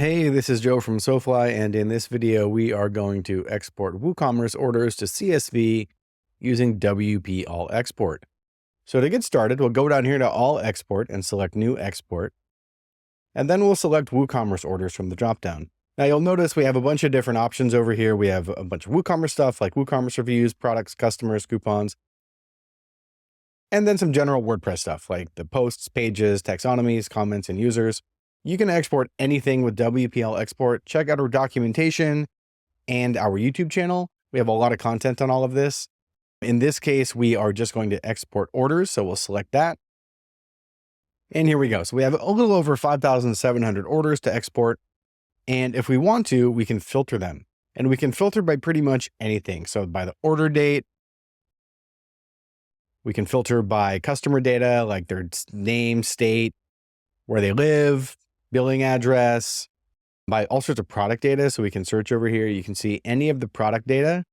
Hey, this is Joe from SoFly, and in this video, we are going to export WooCommerce orders to CSV using WP All Export. So to get started, we'll go down here to All Export and select New Export, and then we'll select WooCommerce Orders from the dropdown. Now you'll notice we have a bunch of different options over here. We have a bunch of WooCommerce stuff like WooCommerce reviews, products, customers, coupons, and then some general WordPress stuff like the posts, pages, taxonomies, comments, and users. You can export anything with WPL Export. Check out our documentation and our YouTube channel. We have a lot of content on all of this. In this case, we are just going to export orders, so we'll select that. And here we go. So we have a little over 5,700 orders to export. And if we want to, we can filter them. And we can filter by pretty much anything. So by the order date, we can filter by customer data, like their name, state, where they live, billing address, by all sorts of product data. So we can search over here. You can see any of the product data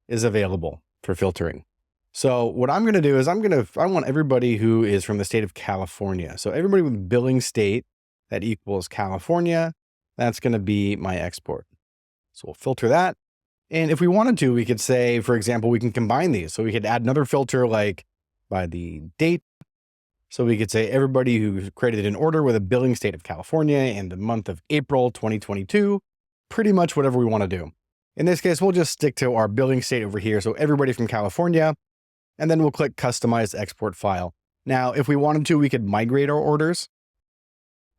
is available for filtering. So what I'm going to do is I want everybody who is from the state of California. So everybody with billing state that equals California, that's going to be my export. So we'll filter that. And if we wanted to, we could say, for example, we can combine these. So we could add another filter like by the date. So we could say everybody who created an order with a billing state of California in the month of April 2022, pretty much whatever we want to do. In this case, we'll just stick to our billing state over here. So everybody from California, and then we'll click Customize Export File. Now, if we wanted to, we could migrate our orders.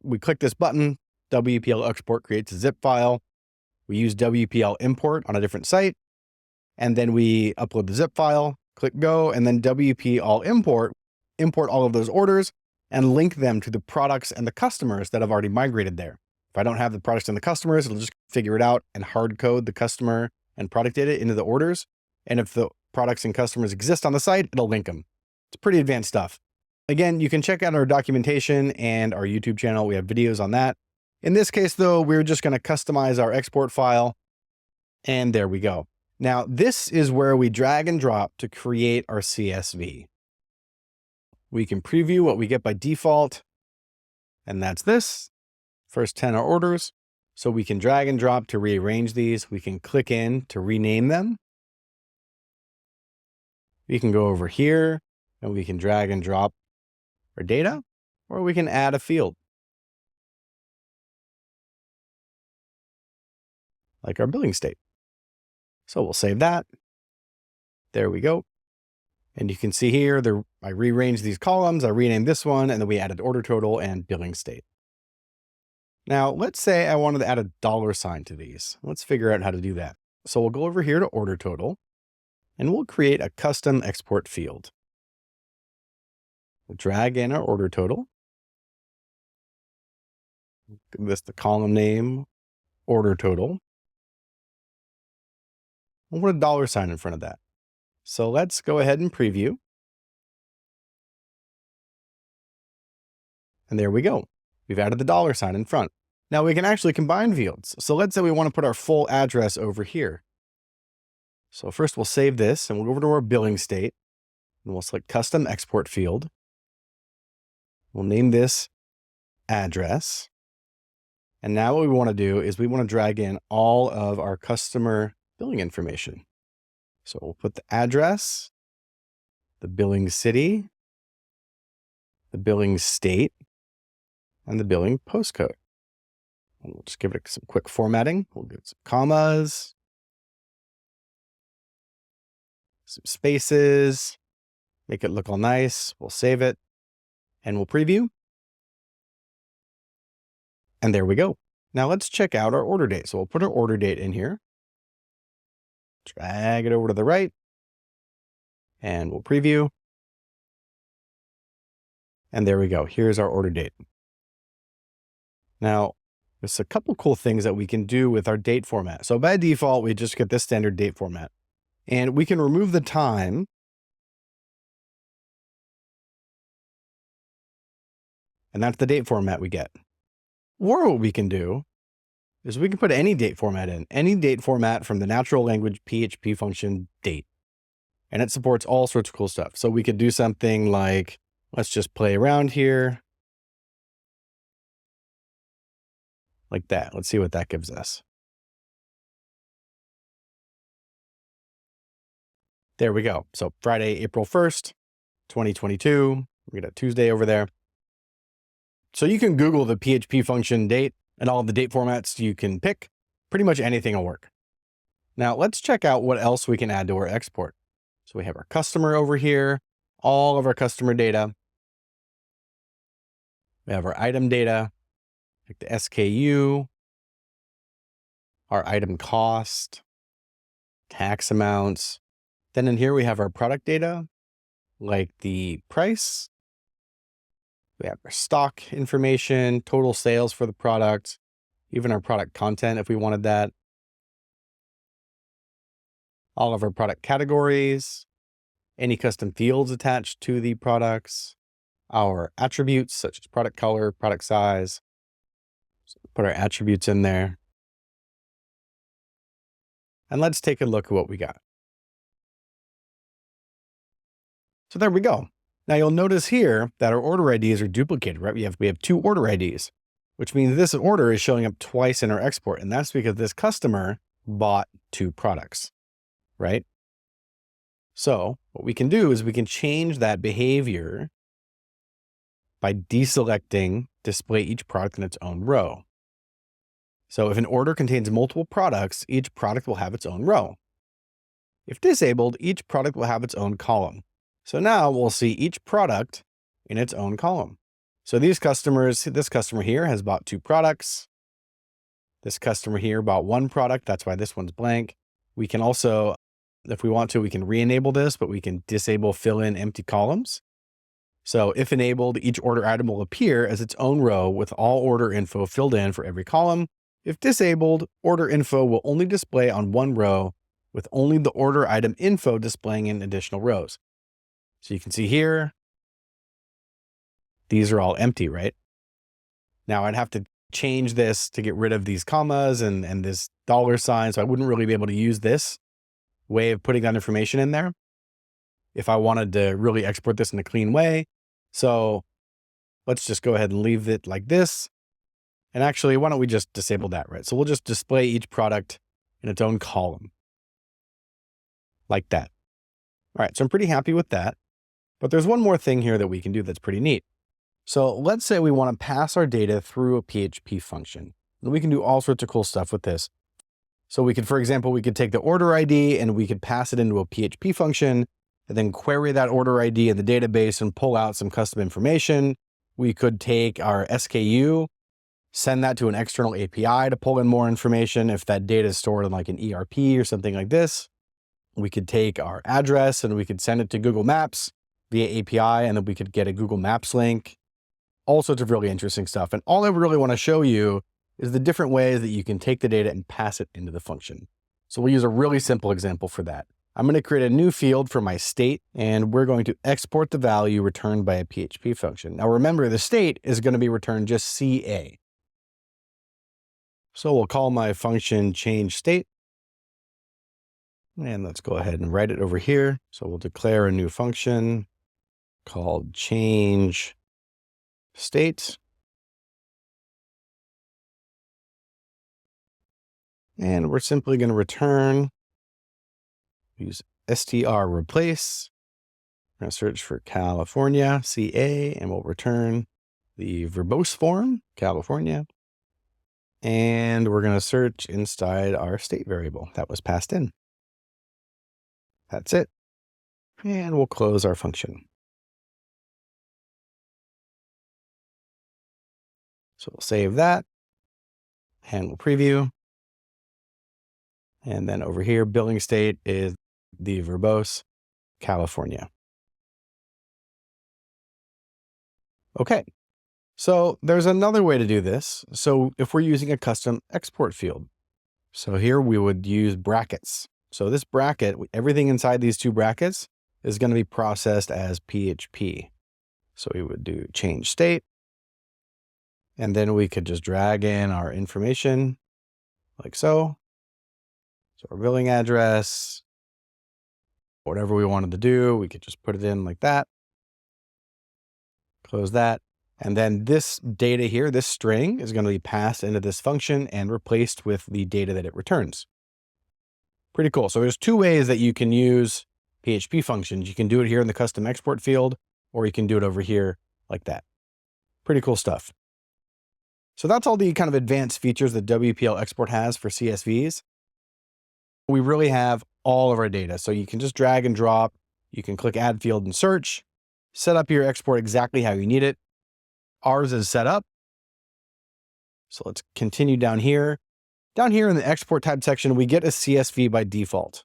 We click this button, WPL Export creates a zip file. We use WPL Import on a different site, and then we upload the zip file, click Go, and then WPL import all of those orders and link them to the products and the customers that have already migrated there. If I don't have the products and the customers, it'll just figure it out and hard code the customer and product data into the orders. And if the products and customers exist on the site, it'll link them. It's pretty advanced stuff. Again, you can check out our documentation and our YouTube channel. We have videos on that. In this case, though, we're just going to customize our export file. And there we go. Now, this is where we drag and drop to create our CSV. We can preview what we get by default, and that's this. First 10 are orders. So we can drag and drop to rearrange these. We can click in to rename them. We can go over here and we can drag and drop our data, or we can add a field, like our billing state. So we'll save that. There we go. And you can see here, I rearranged these columns, I renamed this one, and then we added order total and billing state. Now, let's say I wanted to add a $sign to these. Let's figure out how to do that. So we'll go over here to order total, and we'll create a custom export field. We'll drag in our order total. Give this the column name, order total. We'll put a $sign in front of that. So let's go ahead and preview. And there we go. We've added the $sign in front. Now we can actually combine fields. So let's say we want to put our full address over here. So first we'll save this and we'll go over to our billing state and we'll select custom export field. We'll name this address. And now what we want to do is we want to drag in all of our customer billing information. So we'll put the address, the billing city, the billing state, and the billing postcode. And we'll just give it some quick formatting. We'll give it some commas, some spaces, make it look all nice. We'll save it and we'll preview. And there we go. Now let's check out our order date. So we'll put our order date in here. Drag it over to the right, and we'll preview. And there we go. Here's our order date. Now, there's a couple cool things that we can do with our date format. So by default, we just get this standard date format. And we can remove the time. And that's the date format we get. Or what we can do is we can put any date format in, any date format from the natural language PHP function date. And it supports all sorts of cool stuff. So we could do something like, let's just play around here. like that. Let's see what that gives us. There we go. So Friday, April 1st, 2022. We got a Tuesday over there. So you can Google the PHP function date and all of the date formats you can pick. Pretty much anything will work. Now let's check out what else we can add to our export. So we have our customer over here, all of our customer data. We have our item data, like the SKU, our item cost, tax amounts. Then in here we have our product data, like the price. We have our stock information, total sales for the product, even our product content if we wanted that. All of our product categories, any custom fields attached to the products, our attributes such as product color, product size. So put our attributes in there. And let's take a look at what we got. So there we go. Now you'll notice here that our order IDs are duplicated, right? We have two order IDs, which means this order is showing up twice in our export. And that's because this customer bought two products, right? So what we can do is we can change that behavior by deselecting display each product in its own row. So if an order contains multiple products, each product will have its own row. If disabled, each product will have its own column. So now we'll see each product in its own column. So this customer here has bought two products. This customer here bought one product. That's why this one's blank. We can also, if we want to, we can re-enable this, but we can disable fill in empty columns. So if enabled, each order item will appear as its own row with all order info filled in for every column. If disabled, order info will only display on one row with only the order item info displaying in additional rows. So you can see here, these are all empty, right? Now I'd have to change this to get rid of these commas and this $sign. So I wouldn't really be able to use this way of putting that information in there if I wanted to really export this in a clean way. So let's just go ahead and leave it like this. And actually, why don't we just disable that, right? So we'll just display each product in its own column like that. All right, so I'm pretty happy with that. But there's one more thing here that we can do that's pretty neat. So let's say we want to pass our data through a PHP function. And we can do all sorts of cool stuff with this. So we could, for example, we could take the order ID and we could pass it into a PHP function and then query that order ID in the database and pull out some custom information. We could take our SKU, send that to an external API to pull in more information if that data is stored in like an ERP or something like this. We could take our address and we could send it to Google Maps via API, and then we could get a Google Maps link. All sorts of really interesting stuff. And all I really want to show you is the different ways that you can take the data and pass it into the function. So we'll use a really simple example for that. I'm going to create a new field for my state, and we're going to export the value returned by a PHP function. Now remember, the state is going to be returned just CA. So we'll call my function change state. And let's go ahead and write it over here. So we'll declare a new function called change state. And we're simply going to return, use str replace. We're going to search for California, CA, and we'll return the verbose form, California. And we're going to search inside our state variable that was passed in. That's it. And we'll close our function. So we'll save that and we'll preview. And then over here, billing state is the verbose, California. Okay. So there's another way to do this. So if we're using a custom export field, so here we would use brackets. So this bracket, everything inside these two brackets is going to be processed as PHP. So we would do change state, and then we could just drag in our information like so. So our billing address, whatever we wanted to do, we could just put it in like that. Close that. And then this data here, this string, is going to be passed into this function and replaced with the data that it returns. Pretty cool. So there's two ways that you can use PHP functions. You can do it here in the custom export field, or you can do it over here like that. Pretty cool stuff. So that's all the kind of advanced features that WPL export has for CSVs. We really have all of our data. So you can just drag and drop. You can click add field and search, set up your export exactly how you need it. Ours is set up. So let's continue down here. Down here in the export type section, we get a CSV by default.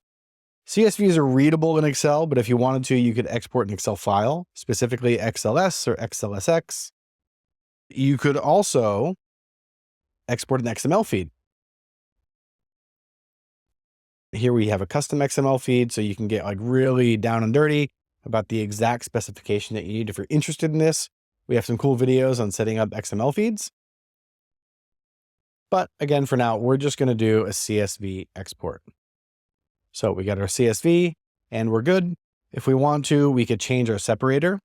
CSVs are readable in Excel, but if you wanted to, you could export an Excel file, specifically XLS or XLSX. You could also export an XML feed. Here we have a custom XML feed, so you can get like really down and dirty about the exact specification that you need. If you're interested in this, we have some cool videos on setting up XML feeds. But again, for now, we're just going to do a CSV export. So we got our CSV and we're good. If we want to, we could change our separator.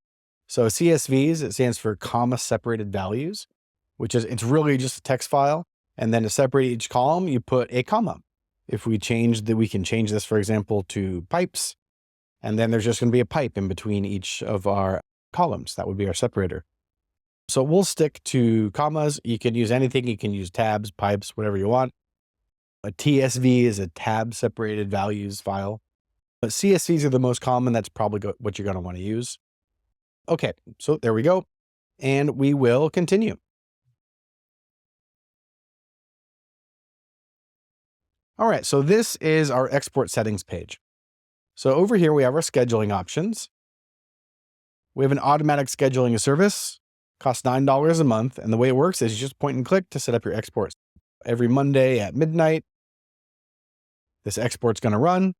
So CSVs, it stands for comma separated values, which is, it's really just a text file. And then to separate each column, you put a comma. If we change that, we can change this, for example, to pipes. And then there's just going to be a pipe in between each of our columns. That would be our separator. So we'll stick to commas. You can use anything. You can use tabs, pipes, whatever you want. A TSV is a tab separated values file. But CSVs are the most common. That's probably what you're going to want to use. Okay, so there we go. And we will continue. All right, so this is our export settings page. So over here, we have our scheduling options. We have an automatic scheduling service, costs $9 a month. And the way it works is you just point and click to set up your exports. Every Monday at midnight, this export's going to run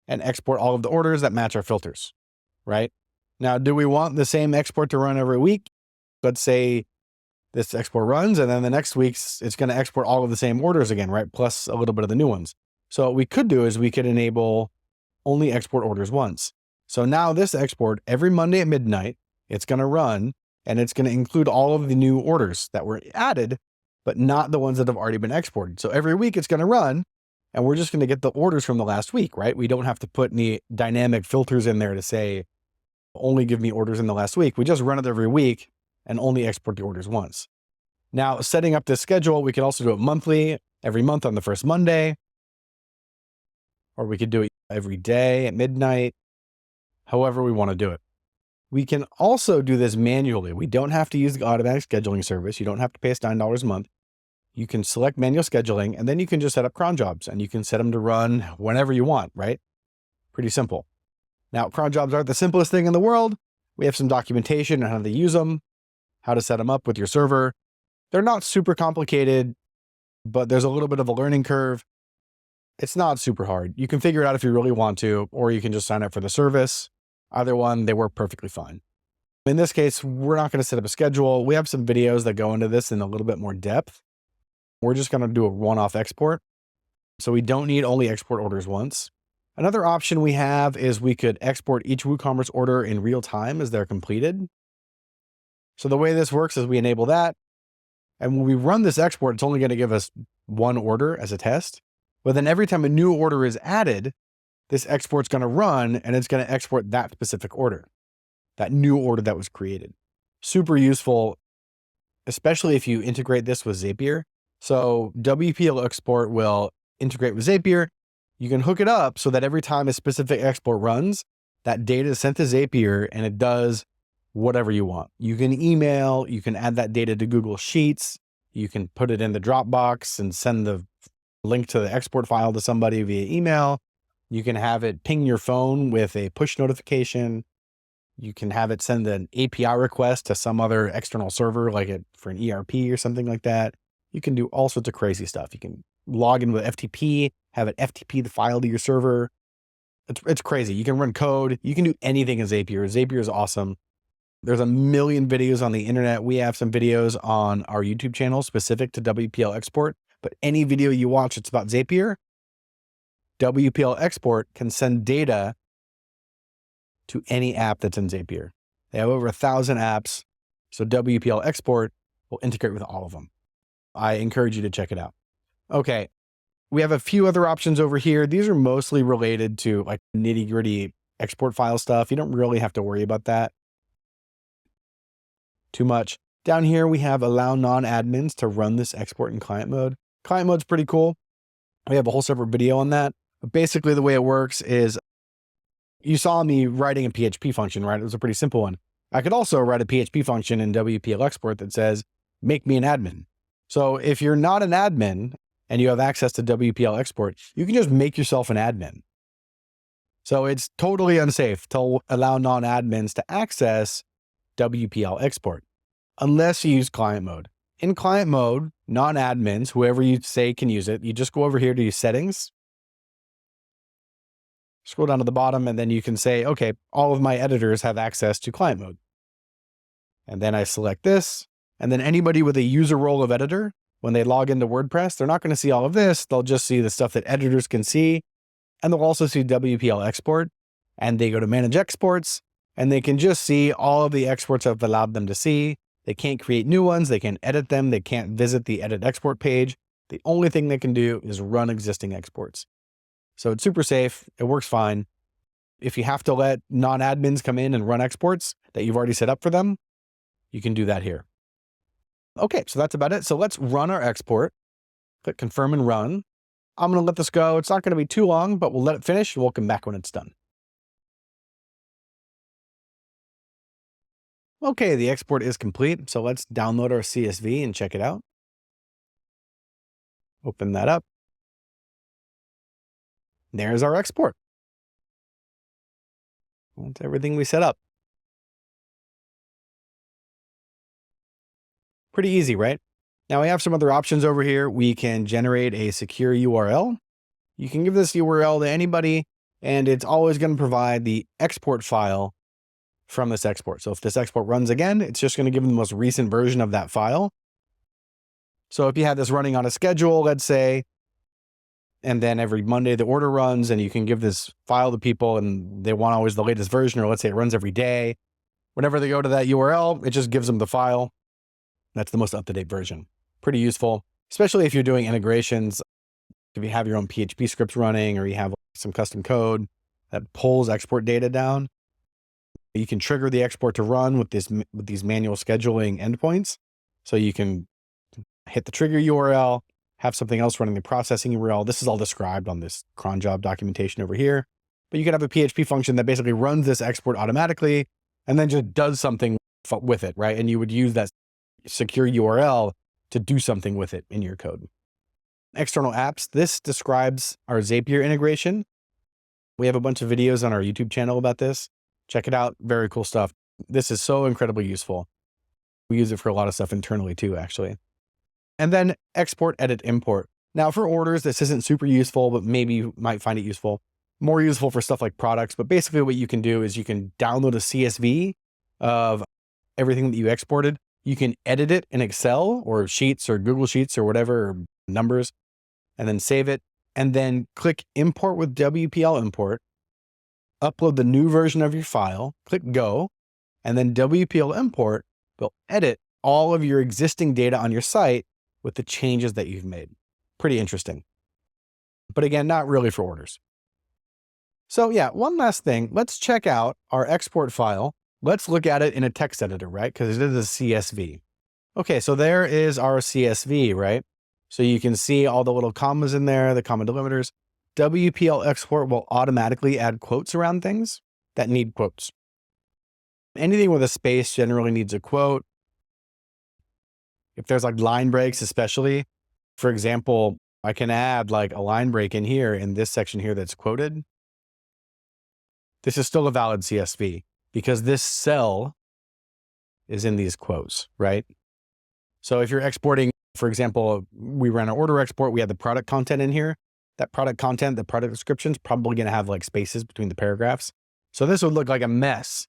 and export all of the orders that match our filters, right? Now, do we want the same export to run every week? Let's say this export runs and then the next week's, it's going to export all of the same orders again, right? Plus a little bit of the new ones. So what we could do is we could enable only export orders once. So now this export every Monday at midnight, it's going to run and it's going to include all of the new orders that were added, but not the ones that have already been exported. So every week it's going to run and we're just going to get the orders from the last week, right? We don't have to put any dynamic filters in there to say, only give me orders in the last week. We just run it every week and only export the orders once. Now, setting up this schedule, we can also do it monthly, every month on the first Monday, or we could do it every day at midnight, however we want to do it. We can also do this manually. We don't have to use the automatic scheduling service. You don't have to pay us $9 a month. You can select manual scheduling, and then you can just set up cron jobs, and you can set them to run whenever you want, right? Pretty simple. Now, cron jobs aren't the simplest thing in the world. We have some documentation on how to use them, how to set them up with your server. They're not super complicated, but there's a little bit of a learning curve. It's not super hard. You can figure it out if you really want to, or you can just sign up for the service. Either one, they work perfectly fine. In this case, we're not going to set up a schedule. We have some videos that go into this in a little bit more depth. We're just going to do a one-off export. So we don't need only export orders once. Another option we have is we could export each WooCommerce order in real time as they're completed. So the way this works is we enable that. And when we run this export, it's only going to give us one order as a test. But then every time a new order is added, this export's going to run and it's going to export that specific order, that new order that was created. Super useful, especially if you integrate this with Zapier. So WPL export will integrate with Zapier. You can hook it up so that every time a specific export runs, that data is sent to Zapier and it does whatever you want. You can email, you can add that data to Google Sheets, you can put it in the Dropbox and send the link to the export file to somebody via email. You can have it ping your phone with a push notification. You can have it send an API request to some other external server, like for an ERP or something like that. You can do all sorts of crazy stuff. You can log in with FTP, have it FTP the file to your server. It's crazy. You can run code. You can do anything in Zapier. Zapier is awesome. There's a million videos on the internet. We have some videos on our YouTube channel specific to WPL export, but any video you watch, it's about Zapier. WPL export can send data to any app that's in Zapier. They have over 1,000 apps. So WPL export will integrate with all of them. I encourage you to check it out. Okay. We have a few other options over here. These are mostly related to like nitty-gritty export file stuff. You don't really have to worry about that too much. Down here, we have allow non-admins to run this export in client mode. Client mode's pretty cool. We have a whole separate video on that. But basically, the way it works is you saw me writing a PHP function, right? It was a pretty simple one. I could also write a PHP function in WPL export that says, make me an admin. So if you're not an admin and you have access to WPL export, you can just make yourself an admin. So it's totally unsafe to allow non-admins to access WPL export unless you use client mode. In client mode, non-admins, whoever you say can use it, you just go over here to your settings, scroll down to the bottom, and then you can say, okay, all of my editors have access to client mode. And then I select this, and then anybody with a user role of editor, when they log into WordPress, they're not going to see all of this. They'll just see the stuff that editors can see, and they'll also see WPL export, and they go to manage exports, and they can just see all of the exports I've allowed them to see. They can't create new ones. They can't edit them. They can't visit the edit export page. The only thing they can do is run existing exports. So it's super safe. It works fine. If you have to let non-admins come in and run exports that you've already set up for them, you can do that here. Okay, so that's about it. So let's run our export. Click confirm and run. I'm going to let this go. It's not going to be too long, but we'll let it finish. We'll come back when it's done. Okay, the export is complete. So let's download our CSV and check it out. Open that up. There's our export. That's everything we set up. Pretty easy, right? Now we have some other options over here. We can generate a secure URL. You can give this URL to anybody, and it's always going to provide the export file from this export. So if this export runs again, it's just going to give them the most recent version of that file. So if you have this running on a schedule, let's say, and then every Monday the order runs, and you can give this file to people and they want always the latest version, or let's say it runs every day. Whenever they go to that URL, it just gives them the file. That's the most up-to-date version. Pretty useful, especially if you're doing integrations. If you have your own PHP scripts running, or you have some custom code that pulls export data down, you can trigger the export to run with these manual scheduling endpoints. So you can hit the trigger URL, have something else running the processing URL. This is all described on this cron job documentation over here. But you can have a PHP function that basically runs this export automatically and then just does something with it, right? And you would use that secure URL to do something with it in your code. External apps. This describes our Zapier integration. We have a bunch of videos on our YouTube channel about this. Check it out. Very cool stuff. This is so incredibly useful. We use it for a lot of stuff internally too, actually. And then export, edit, import. Now for orders, this isn't super useful, but maybe you might find it useful. More useful for stuff like products. But basically what you can do is you can download a CSV of everything that you exported. You can edit it in Excel or Sheets or Google Sheets or whatever, or numbers, and then save it. And then click import with WPL import. Upload the new version of your file, click go, and then WPL import will edit all of your existing data on your site with the changes that you've made. Pretty interesting. But again, not really for orders. So yeah, one last thing. Let's check out our export file. Let's look at it in a text editor, right? Because it is a CSV. Okay, so there is our CSV, right? So you can see all the little commas in there, the comma delimiters. WPL export will automatically add quotes around things that need quotes. Anything with a space generally needs a quote. If there's like line breaks, especially, for example, I can add like a line break in here in this section here that's quoted. This is still a valid CSV because this cell is in these quotes, right? So if you're exporting, for example, we ran an order export, we had the product content in here. That product content, the product description is probably going to have like spaces between the paragraphs. So this would look like a mess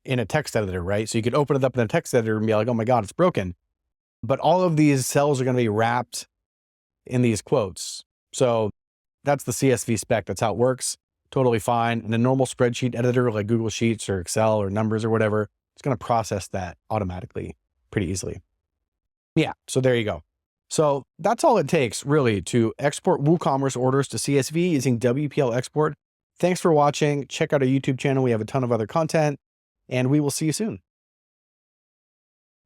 in a text editor, right? So you could open it up in a text editor and be like, oh my God, it's broken. But all of these cells are going to be wrapped in these quotes. So that's the CSV spec. That's how it works. Totally fine. In a normal spreadsheet editor like Google Sheets or Excel or Numbers or whatever, it's going to process that automatically pretty easily. Yeah, so there you go. So that's all it takes really to export WooCommerce orders to CSV using WPL export. Thanks for watching. Check out our YouTube channel. We have a ton of other content, and we will see you soon.